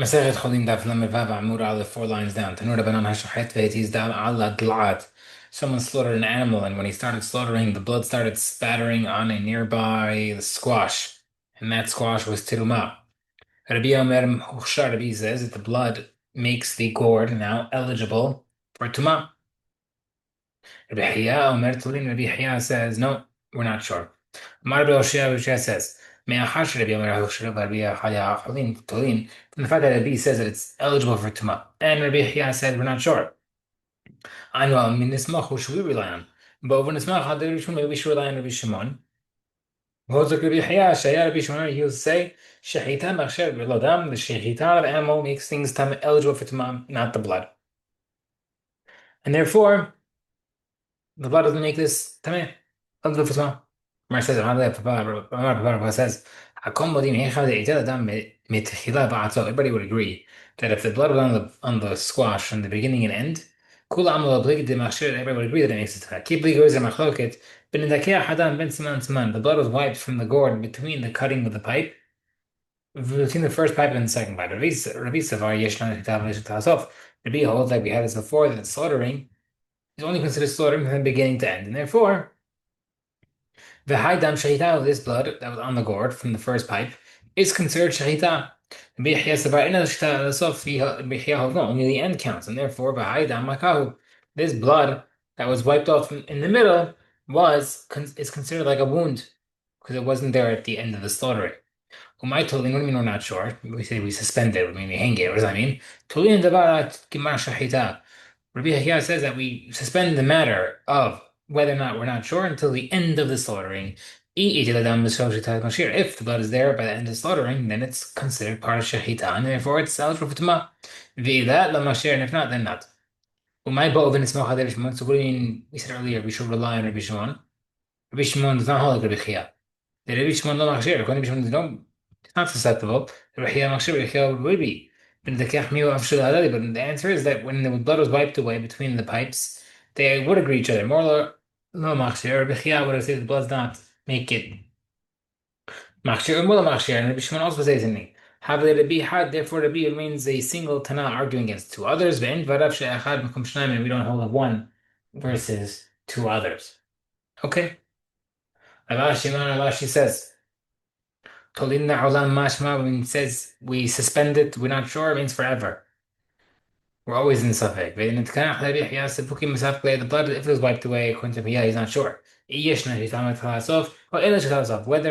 مساغت Hullin Daf number Vav Amud Aleph 4 lines down. Tanur Rabbanan Hashachet Ve'etiz Dal Ala Dla'at. Someone slaughtered an animal, and when he started slaughtering, the blood started spattering on a nearby squash, and that squash was Tiruma. Rabbi Omer Huchshar Rabbi says that the blood makes the gourd now eligible for Tuma. Rabbi Hiya Omer Tulin Rabbi Hiya says, no, we're not sure. Amar Rabbi Hoshea says, Me'achash Rabbi Omer Huchshar Rabbi Hiya Hulin Tulin, from the fact that Rabbi says that it's eligible for Tuma. And Rabbi Hiya said, we're not sure. I know, I mean, Nismach, who should we rely on? But when Nismach had the Rishon, maybe we should rely on Rabbi Shimon. Rabbi Hiya, Shaya Rabbi Shimon, he will say, Shechita Machsher B'Lodam, the Shechita of the animal makes things eligible for Tuma, not the blood. And therefore, the blood doesn't make this tameh. Eligible for Tuma. Mar says, Papa says, everybody would agree that if the blood was on the squash from the beginning and end, everybody would agree that it makes it tameh. Keep goes in machloket, but in the blood was wiped from the gourd between the cutting of the pipe, between the first pipe and the second pipe. Rabbi Savar Yeshna Tasof. Rabbi holds like we had this before that slaughtering is only considered slaughtering from the beginning to end, and therefore the high dam shahita of this blood that was on the gourd from the first pipe is considered shahita. Only the end counts, and therefore the dam makahu, this blood that was wiped off in the middle is considered like a wound because it wasn't there at the end of the slaughtering. Umay tolin, what do you mean we're not sure? We say we suspend it, we mean we hang it. What does that mean? Tolin dabarat kimar shahita. Rabbi Yahya says that we suspend the matter of whether or not we're not sure until the end of the slaughtering. If the blood is there by the end of slaughtering, then it's considered part of shahita, and therefore it's eligible for tuma. And if not, then not. So what do you mean? We said earlier we should rely on Rabbi Shimon. Rabbi Shimon does not hold like Rabbi Chia. The Rabbi Shimon lo machshir. According to Rabbi Shimon, no, it's not susceptible. Rabbi Chia machshir, Rabbi Chia would be. But the answer is that when the blood was wiped away between the pipes, they would agree each other. More lo machshir. Rabbi Chia would have said the blood does not make it machshir. More lo machshir. And Rabbi Shimon also says something. Havle Rabbi had, therefore Rabbi remains a single Tana arguing against two others. And we don't hold of one versus two others. Okay. Rashi says. Tolina olam mashma, when it says we suspend it, we're not sure, it means forever. We're always in Safek. The blood, if it was wiped away, according to Piyah, he's not sure. Whether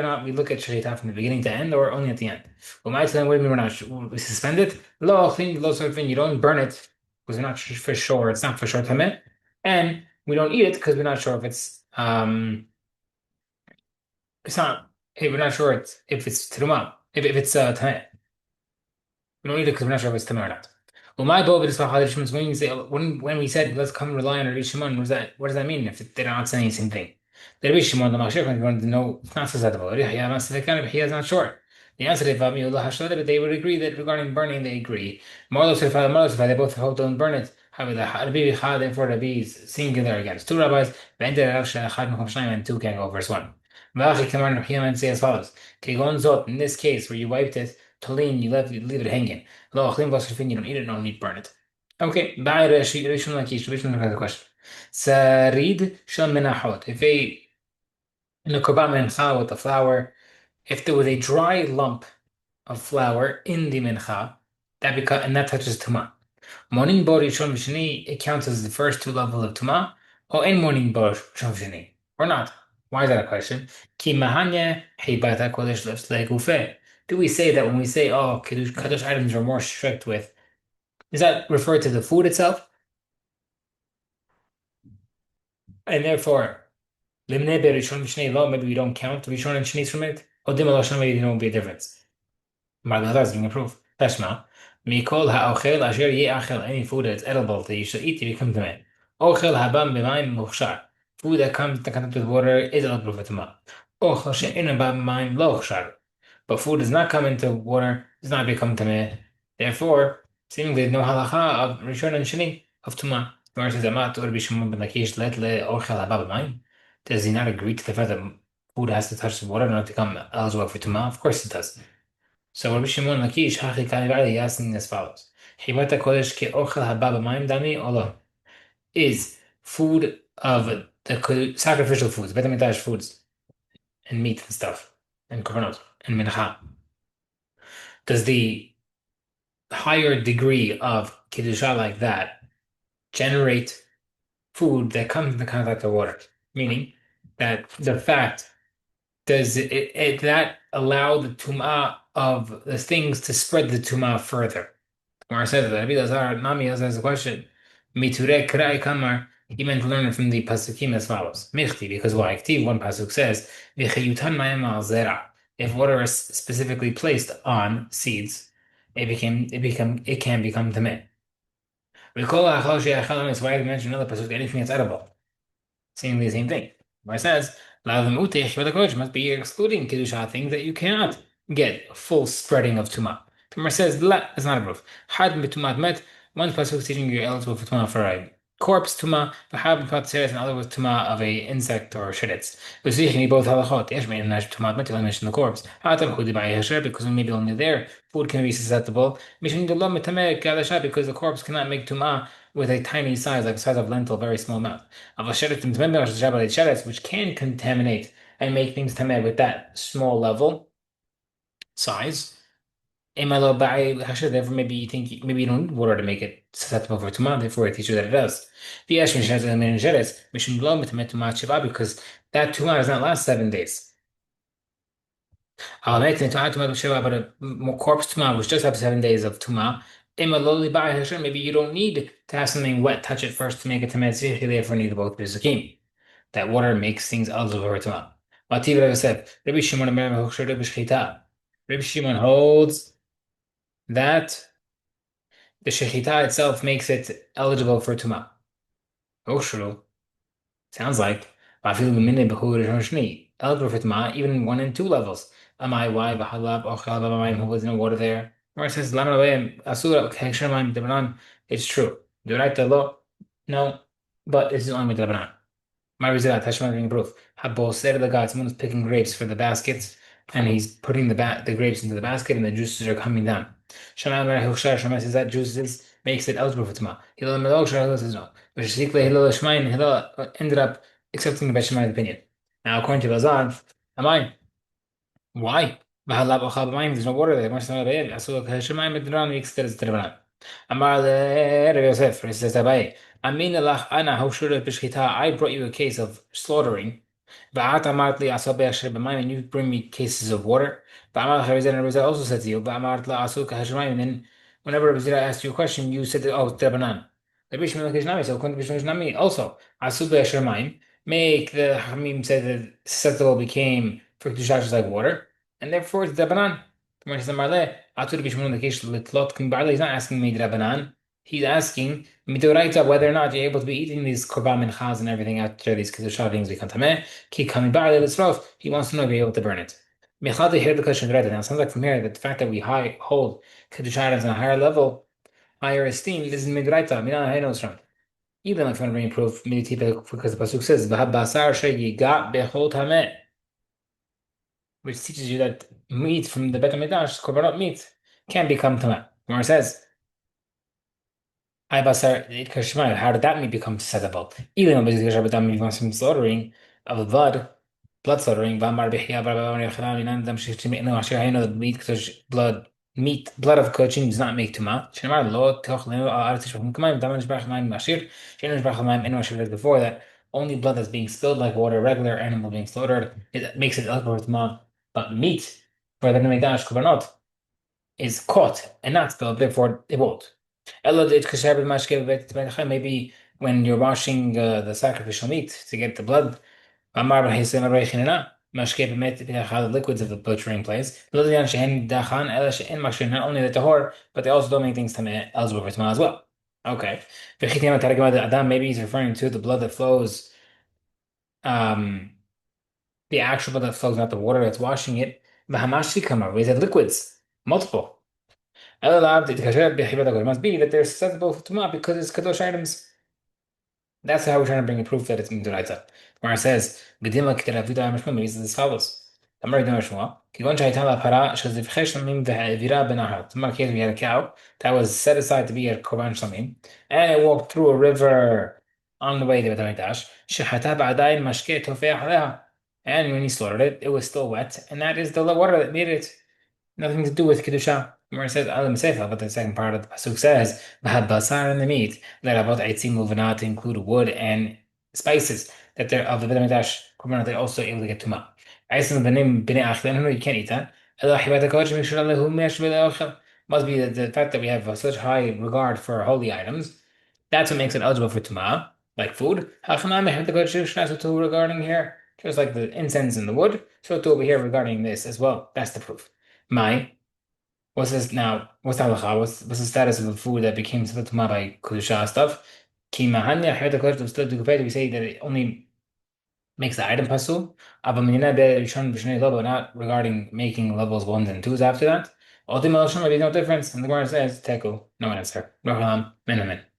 or not we look at Shahita from the beginning to end or only at the end. What do you mean we're not sure? We suspend it? You don't burn it because we're not for sure. It's not for sure tameh. And we don't eat it because we're not sure if it's not, hey, we're not sure if it's teruma, if it's tameh. We don't need it because we're not sure if it's tameh or not. Well, my boat is when you say when we said let's come rely on Rabbi Shimon, what does that mean if they're not saying the same thing? The Rabbi Shimon the Mashir when you wanted to know it's not susceptible. He is not sure. The answer is that they would agree that regarding burning they agree. They both hold don't burn it. Therefore Rabbi is singular against two rabbis. And two can go verse 1. And say as follows. In this case where you wiped it, Talin, you leave it hanging. Lo achlim v'asrifin, you don't eat it, no need burn it. Okay, ba'ir rishon lakish, rishon has a question. Sarid shel menachot. If in a korban mincha with the flour, if there was a dry lump of flour in the mincha, and that touches tuma. Morning bo rishon v'sheni, it counts as the first two levels of tuma, or in morning bo rishon v'sheni, or not. Why is that a question? Ki mahanya heibata kodesh lefs legufeh. Do we say that when we say, oh, Kaddish items are more strict with, does that refer to the food itself? And therefore, limne berishon v'shnei lo, maybe we don't count rishon and shneis from it, or dim lo maybe there won't be a difference. Marla is giving a proof. Tashma, mikol ha'ochel asher ye'achel, any food that's edible that you should eat, you become tameh. Ochel habam b'mayim muchshar, food that comes in contact with water is eligible for tamah. Ochel she'ein habam b'mayim lo chshar. But food does not come into water, does not become tameh. Therefore, seemingly no halacha of Rishon and Sheni of Tumah. Gemara says, "Amat Rabbi Shimon ben Lakish let le'ochel haba b'mayim." Does he not agree to the fact that food has to touch the water in order to become eligible for Tumah? Of course it does. So Rabbi Shimon Lakish, Hachi Kali Vali, he asking as follows. Hibata Kodesh Ke Ochel Haba B'mayim Dami Olo. Is food of the sacrificial foods, Bet HaMikdash foods, and meat and stuff, and korbanot, and mincha. Does the higher degree of kiddusha like that generate food that comes into contact with water? Meaning that the fact does it that allow the tumah of the things to spread the tumah further? Gemara says that Rabbi Lazar Nami has a question. Miture krai kamar. He meant to learn it from the pasukim as follows. Michti, because why? Ktiv, one pasuk says, "V'chayutan mayim al zera." If water is specifically placed on seeds, it can become tameh. Recall achal she'achal is why I mentioned another pasuk. Anything that's edible, seemingly the same thing. Where it says, "La'adam utech the kodesh must be excluding kiddusha things that you cannot get full spreading of tumah." Tumah says, "La, that's not a proof." Had b'tumat met. One pasuk is teaching you're eligible for tumah for a corpse tumah, but have b'pat and other was tumah of a insect or shititz. V'zichni both halachot. Yesh me'in nash tumat met. You mention the corpse. Ha'atam chudi b'ayasher because when maybe only there food can be susceptible. Mishin the lo metameh kadasha because the corpse cannot make tumah with a tiny size, like the size of lentil, very small amount which can contaminate and make things tameh with that small level size. Therefore, maybe you think maybe you don't need water to make it susceptible for tumah. Therefore, I teach you that it does. Because that tumah does not last 7 days. I'll make the tumah but a corpse tumah which just have 7 days of tumah. Maybe you don't need to have something wet touch it first to make it tameh. Therefore, need both bizukim. That water makes things eligible for tumah. Mativ Rebbe said, Rabbi Shimon holds that the shechita itself makes it eligible for tumah. Hochshru sounds like eligible for tumah, even 1 and 2 levels. Amai why v'halav ochel b'mayim who was no water there. Or it says lama asura k'hekshar mayim debanan. It's true. D'oraita lo, no, but it's only debanan. Marizah, Tashma being proof. Habbo said to the guy, someone is picking grapes for the baskets, and he's putting the grapes into the basket, and the juices are coming down. Shana Hilshar says that juices makes it eligible for Tuma. Hillel Melog Shar says no. But Shikle Hillel Shmain Hillel ended up accepting the Bet Shemai's opinion. Now, according to Lazar, am I? Why? There's no water there. Amar le Rabbi Yosef, he says Abaye, Amin lach ana hoshura b'shchita. I brought you a case of slaughtering. V'at amart li aso be'asher b'mayim, and you bring me cases of water. V'amar Charizan, and Rabbi also said to you, V'amart la aso k'hasher mayim, and then whenever Rabbi Zira asked you a question, you said, oh, it's Drabanan. Rabbi Shmuel Kishnami, so according to Rabbi Shmuel Kishnami, also, aso be'asher mayim, make the Hamim say that susceptible became for Kedusha just like water, and therefore it's Drabanan. He's not asking me Drabanan. He's asking Midoraita whether or not you're able to be eating these korban minchas and everything after these kedusha things become tameh. He wants to know if you're able to burn it. Now it sounds like from here that the fact that we hold kedusha items on a higher level, higher esteem, this is Midoraita. Even like if you want to bring proof, because the pasuk says which teaches you that meat from the Bet HaMikdash, korbanot meat, can become tameh. Gemara says, "Ay basar kashmai." How did that meat become susceptible? Even though some slaughtering of the blood slaughtering. V'amar b'chia bar b'amar yochanan minan dam shechtim no asher hayno the blood of kochim does not make tuma. Shenamar lo toch lenu al artish from kamayim dam nishbach kamayim mashir. Shein nishbach kamayim eno asher before that only blood that's being spilled like water, regular animal being slaughtered, it makes it eligible for tuma. But meat for the Mikdash korbanot is caught and not spilled, therefore it won't. Maybe when you're washing the sacrificial meat to get the blood, the liquids of the butchering place. Not only the tahor, but they also don't make things eligible for tameh as well. Okay. Maybe he's referring to the blood that flows, the actual blood that flows, not the water that's washing it. We said liquids, multiple. It must be that they're susceptible to tumah because it's kadosh items. That's how we're trying to bring a proof that it's miduraita. Where it says, "Gedima k'teravuda amishmam," it means as follows: Tamar Dino Shmuel. Kigon Shaitala Para Shazivchesh Lamim Vira Benahat. Tamar case we had a cow that was set aside to be a Korban Shamim, and it walked through a river on the way to Betamikdash. Shehata Ba'adayin Mashke Tofeach Aleha. And when he slaughtered it, it was still wet, and that is the water that made it. Nothing to do with Kedusha. Where it says Alam Sefer, but the second part of the Pasuk says, V'had basar and the meat, that about Eitzim Uvanat to include wood and spices, that they're of the Beit HaMikdash, Korbanot, they're also able to get Tumah. Eitzim B'nim B'nei Achlen, you can't eat that. Elo Hibat HaKodesh Mishra Lehu Mesh V'le'ochel. Must be the fact that we have such high regard for holy items. That's what makes it eligible for Tumah, like food. Hachanam Hibat HaKodesh Mishra too regarding here, just like the incense and the wood, so too over here regarding this as well. That's the proof. My, what's this now? What's the halacha? What's the status of the food that became salatuma by kedusha stuff? Ki mahanya hayat hakodesh still do we say that it only makes the item pasul. Abaminina be rishon b'shnei level, not regarding making levels ones and twos after that. Ultimate maybe no difference. And the Gemara says teku, no answer. Rohalam, minamin.